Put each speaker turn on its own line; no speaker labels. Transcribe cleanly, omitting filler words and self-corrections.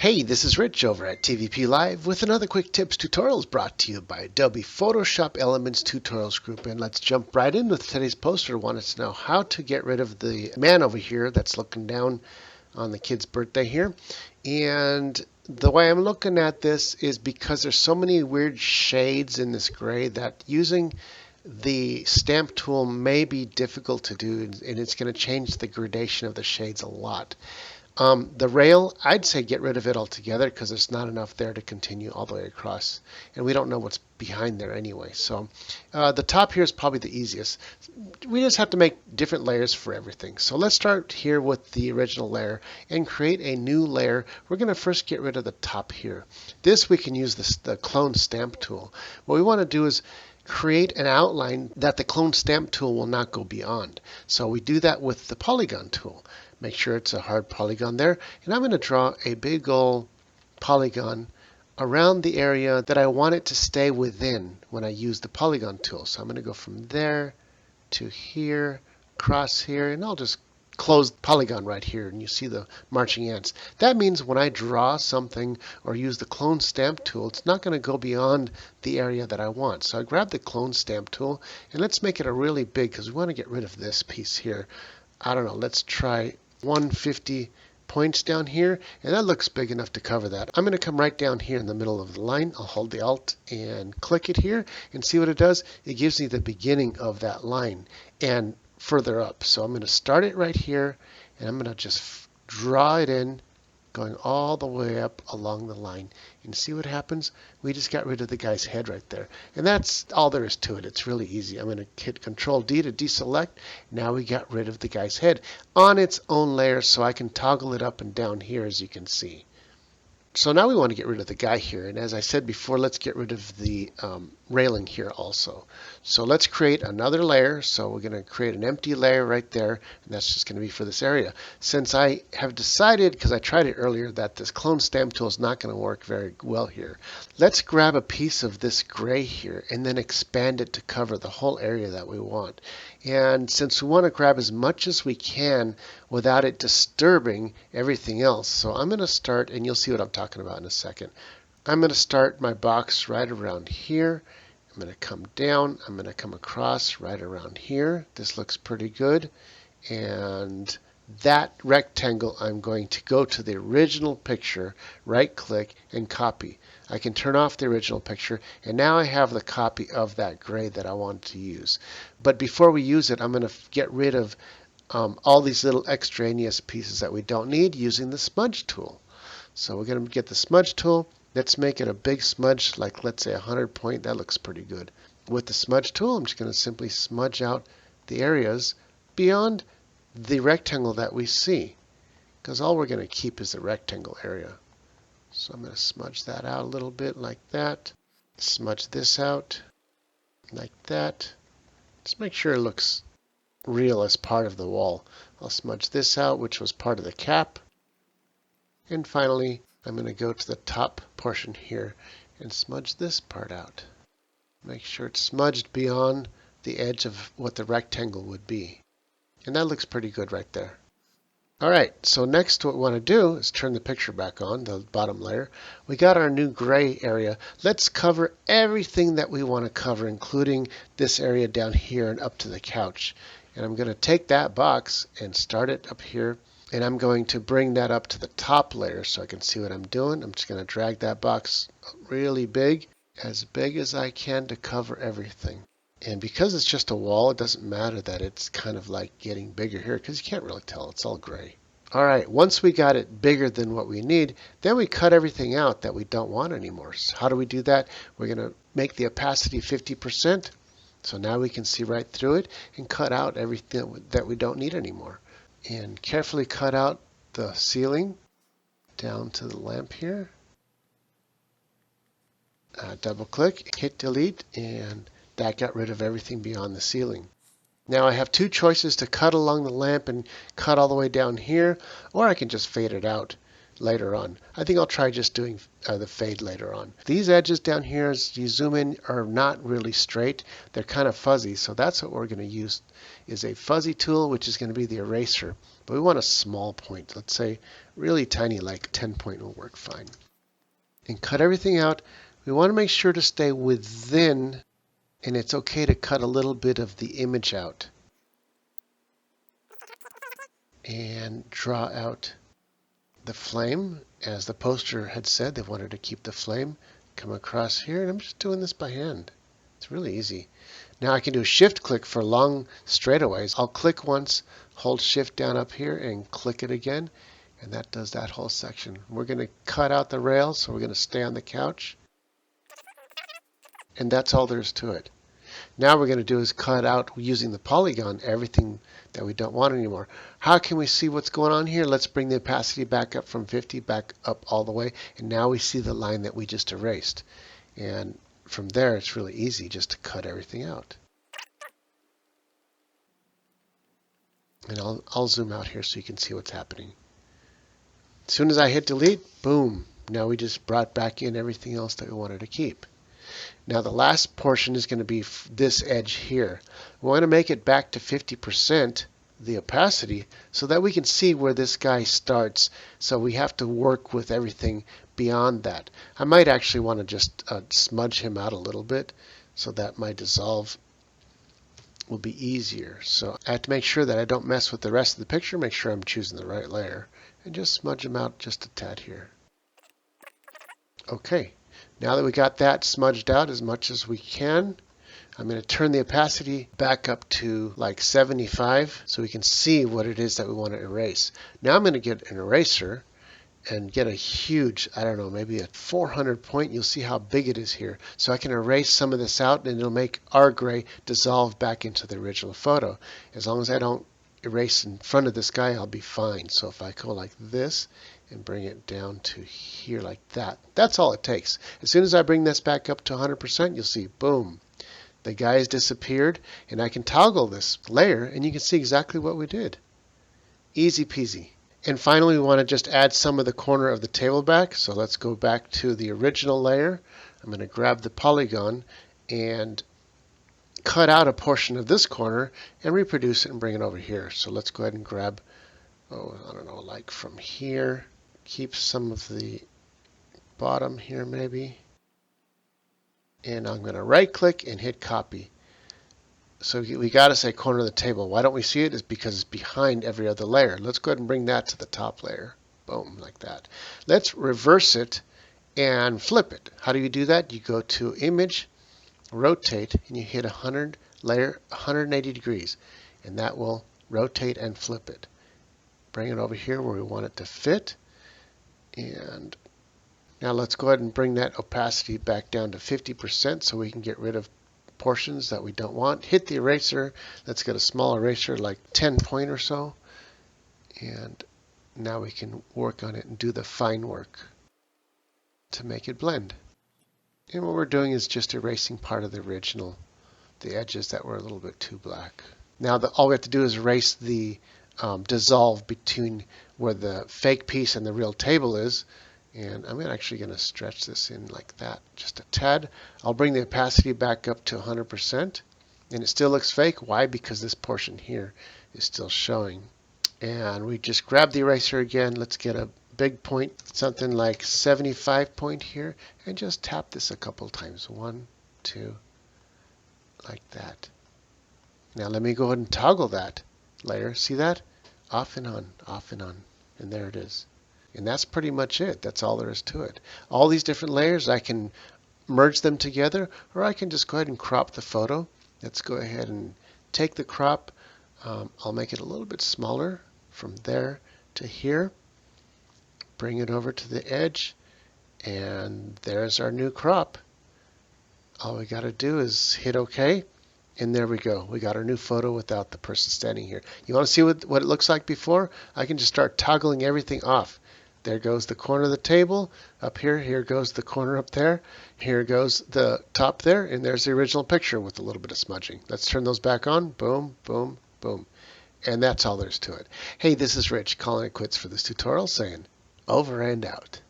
Hey, this is Rich over at TVP Live with another quick tips tutorials brought to you by Adobe Photoshop Elements Tutorials Group. And let's jump right in with today's poster. Want us to know how to get rid of the man over here that's looking down on the kid's birthday here. And the way I'm looking at this is because there's so many weird shades in this gray that using the stamp tool may be difficult to do, and it's going to change the gradation of the shades a lot. The rail, I'd say get rid of it altogether because there's not enough there to continue all the way across. And we don't know what's behind there anyway. So the top here is probably the easiest. We just have to make different layers for everything. So let's start here with the original layer and create a new layer. We're going to first get rid of the top here. This we can use the clone stamp tool. What we want to do is create an outline that the clone stamp tool will not go beyond. So we do that with the polygon tool. Make sure it's a hard polygon there. And I'm going to draw a big old polygon around the area that I want it to stay within when I use the polygon tool. So I'm going to go from there to here, across here, and I'll just close the polygon right here, and you see the marching ants. That means when I draw something or use the clone stamp tool, it's not going to go beyond the area that I want. So I grab the clone stamp tool, and let's make it a really big, because we want to get rid of this piece here. I don't know, let's try 150 points down here, and that looks big enough to cover that. I'm going to come right down here in the middle of the line. I'll hold the Alt and click it here and see what it does. It gives me the beginning of that line and further up. So I'm going to start it right here, and I'm going to just draw it in, going all the way up along the line. And see what happens? We just got rid of the guy's head right there. And that's all there is to it. It's really easy. I'm going to hit Control D to deselect. Now we got rid of the guy's head on its own layer, so I can toggle it up and down here, as you can see. So now we want to get rid of the guy here, and as I said before, let's get rid of the railing here also. So let's create another layer. So we're going to create an empty layer right there, and that's just going to be for this area. Since I have decided, because I tried it earlier, that this clone stamp tool is not going to work very well here, let's grab a piece of this gray here and then expand it to cover the whole area that we want. And since we want to grab as much as we can without it disturbing everything else, so I'm going to start, and you'll see what I'm talking about in a second. I'm going to start my box right around here. I'm going to come down. I'm going to come across right around here. This looks pretty good. And that rectangle, I'm going to go to the original picture, right click, and copy. I can turn off the original picture, and now I have the copy of that gray that I want to use. But before we use it, I'm going to get rid of all these little extraneous pieces that we don't need using the smudge tool. So we're going to get the smudge tool. Let's make it a big smudge, like let's say 100 point. That looks pretty good. With the smudge tool, I'm just going to simply smudge out the areas beyond the rectangle that we see, because all we're going to keep is the rectangle area. So I'm going to smudge that out a little bit like that. Smudge this out like that. Just make sure it looks real as part of the wall. I'll smudge this out, which was part of the cap. And finally, I'm going to go to the top portion here and smudge this part out. Make sure it's smudged beyond the edge of what the rectangle would be. And that looks pretty good right there. Alright, so next what we want to do is turn the picture back on, the bottom layer. We got our new gray area. Let's cover everything that we want to cover, including this area down here and up to the couch. And I'm going to take that box and start it up here. And I'm going to bring that up to the top layer so I can see what I'm doing. I'm just going to drag that box really big as I can to cover everything. And because it's just a wall, it doesn't matter that it's kind of like getting bigger here, because you can't really tell. It's all gray. All right, once we got it bigger than what we need, then we cut everything out that we don't want anymore. So how do we do that? We're going to make the opacity 50%. So now we can see right through it and cut out everything that we don't need anymore. And carefully cut out the ceiling down to the lamp here. Double click, hit delete, and that got rid of everything beyond the ceiling. Now I have two choices: to cut along the lamp and cut all the way down here, or I can just fade it out. later on. I think I'll try just doing the fade later on. These edges down here, as you zoom in, are not really straight. They're kind of fuzzy, so that's what we're going to use, is a fuzzy tool, which is going to be the eraser. But we want a small point. Let's say really tiny, like 10 point will work fine. And cut everything out. We want to make sure to stay within, and it's okay to cut a little bit of the image out. And draw out the flame. As the poster had said, they wanted to keep the flame. Come across here, and I'm just doing this by hand. It's really easy. Now I can do a shift click for long straightaways. I'll click once, hold shift down up here, and click it again, and that does that whole section. We're going to cut out the rails, so we're going to stay on the couch. And that's all there is to it. Now what we're going to do is cut out, using the polygon, everything that we don't want anymore. How can we see what's going on here? Let's bring the opacity back up from 50 back up all the way, and now we see the line that we just erased. And from there, it's really easy just to cut everything out. And I'll zoom out here so you can see what's happening. As soon as I hit delete, boom, now we just brought back in everything else that we wanted to keep. Now the last portion is going to be this edge here. We want to make it back to 50%, the opacity, so that we can see where this guy starts. So we have to work with everything beyond that. I might actually want to just smudge him out a little bit so that my dissolve will be easier. So I have to make sure that I don't mess with the rest of the picture, make sure I'm choosing the right layer, and just smudge him out just a tad here. Okay. Now that we got that smudged out as much as we can, I'm going to turn the opacity back up to like 75 so we can see what it is that we want to erase. Now I'm going to get an eraser and get a huge, I don't know, maybe a 400 point. You'll see how big it is here. So I can erase some of this out, and it'll make our gray dissolve back into the original photo. As long as I don't erase in front of this guy, I'll be fine. So if I go like this and bring it down to here like that, that's all it takes. As soon as I bring this back up to 100%, you'll see, boom, the guy has disappeared, and I can toggle this layer, and you can see exactly what we did. Easy peasy. And finally, we want to just add some of the corner of the table back. So let's go back to the original layer. I'm going to grab the polygon and cut out a portion of this corner and reproduce it and bring it over here. So let's go ahead and grab, I don't know, like from here. Keep some of the bottom here maybe. And I'm going to right click and hit copy. So we got to say corner of the table. Why don't we see it? Is because it's behind every other layer. Let's go ahead and bring that to the top layer. Boom, like that. Let's reverse it and flip it. How do you do that? You go to Image, Rotate, and you hit 180 degrees. And that will rotate and flip it. Bring it over here where we want it to fit. And now let's go ahead and bring that opacity back down to 50% so we can get rid of portions that we don't want. Hit the eraser. Let's get a small eraser, like 10 point or so. And now we can work on it and do the fine work to make it blend. And what we're doing is just erasing part of the original, the edges that were a little bit too black. Now all we have to do is erase the dissolve between where the fake piece and the real table is. And I'm actually going to stretch this in like that, just a tad. I'll bring the opacity back up to 100%. And it still looks fake. Why? Because this portion here is still showing. And we just grab the eraser again. Let's get a big point, something like 75 point here. And just tap this a couple times. 1, 2, like that. Now let me go ahead and toggle that layer. See that? Off and on, off and on. And there it is. And that's pretty much it. That's all there is to it. All these different layers, I can merge them together, or I can just go ahead and crop the photo. Let's go ahead and take the crop. I'll make it a little bit smaller from there to here. Bring it over to the edge, and there's our new crop. All we got to do is hit OK, and there we go. We got our new photo without the person standing here. You want to see what it looks like before? I can just start toggling everything off. There goes the corner of the table. Up here, here goes the corner up there. Here goes the top there, and there's the original picture with a little bit of smudging. Let's turn those back on. Boom, boom, boom. And that's all there's to it. Hey, this is Rich, calling it quits for this tutorial, saying Over and out.